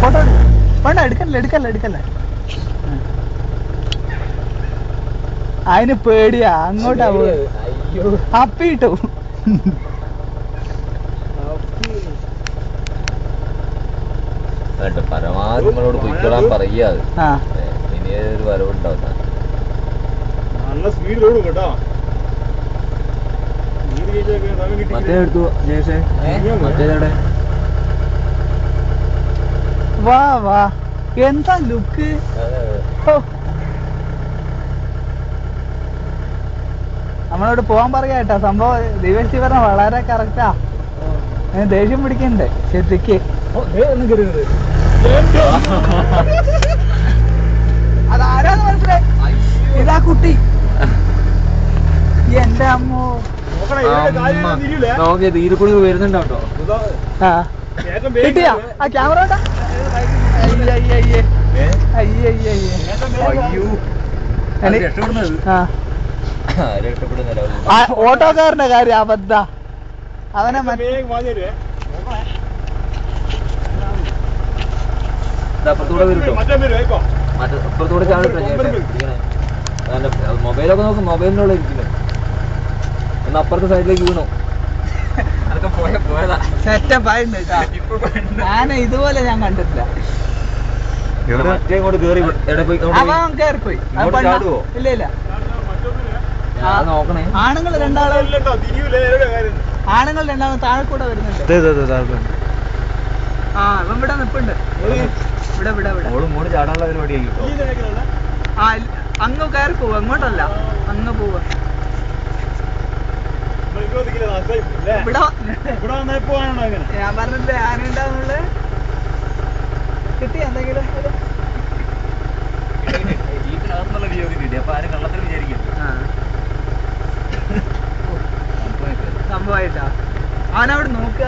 Photo വേണ്ട, എടുക്കല്ലേ. അതിന് പേടിയാ, അങ്ങോട്ടാ അപ്പി കിട്ടു. പരമാവധി നമ്മളോട് പൊയ്ക്കൊള്ളാൻ പറയാത്. ഇനി ഒരു വരവുണ്ടാവുന്ന നല്ല സ്പീഡിലോടും കേട്ടോ. മറ്റേ എടുത്തു മറ്റേതവിടെ. വാ എന്താ ലുക്ക്. നമ്മളോട് പോവാൻ പറയാ കേട്ടോ. സംഭവം ദിവസി പറഞ്ഞ വളരെ കറക്റ്റാ. ദേഷ്യം പിടിക്കണ്ടേ ശരിക്ക്. അതാരാന്ന് മനസ്സിലായി? ഇതാ കുട്ടി. എന്റെ അമ്മോ തീരുക്കുടി വരുന്നുണ്ടോ? കിട്ടിയാ ആ ക്യാമറ? ഓട്ടോക്കാരന്റെ കാര്യം അബദ്ധ. അവനെ അപ്പുറത്തൂടെ മൊബൈലൊക്കെ നോക്കും. മൊബൈലിനുള്ള ഇരിക്കില്ല. ഒന്ന് അപ്പുറത്തെ സൈഡിലേക്ക് വീണോ? അതൊക്കെ പോയതാ. സെറ്റപ്പായിട്ടുണ്ട്. ഞാൻ ഇതുപോലെ ഞാൻ കണ്ടിട്ടില്ല. മറ്റേ ഇങ്ങോട്ട് കേറി അവൻ കേറിപ്പോയി. ഇല്ല നോക്കണേ. ആണുങ്ങൾ രണ്ടാളും താഴെ കൂടെ വരുന്നുണ്ട്. ആ അവൻ ഇവിടെ നിപ്പുണ്ട്. ഇവിടെ ഇങ്ങോട്ട് ചാടാനുള്ള പരിപാടിയായിരിക്കും. ആ അങ്ങ് കയറി പോവാ. അങ്ങോട്ടല്ല, അങ്ങ് പോവാ. ഞാൻ പറഞ്ഞില്ലേ ആന ഉണ്ടാവുന്നുള്ളത്. കിട്ടി എന്തെങ്കിലും സംഭവമായിട്ടാ. അവനവിടെ നോക്കുക.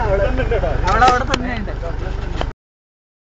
അവളവിടെ തന്നെ ഉണ്ട്.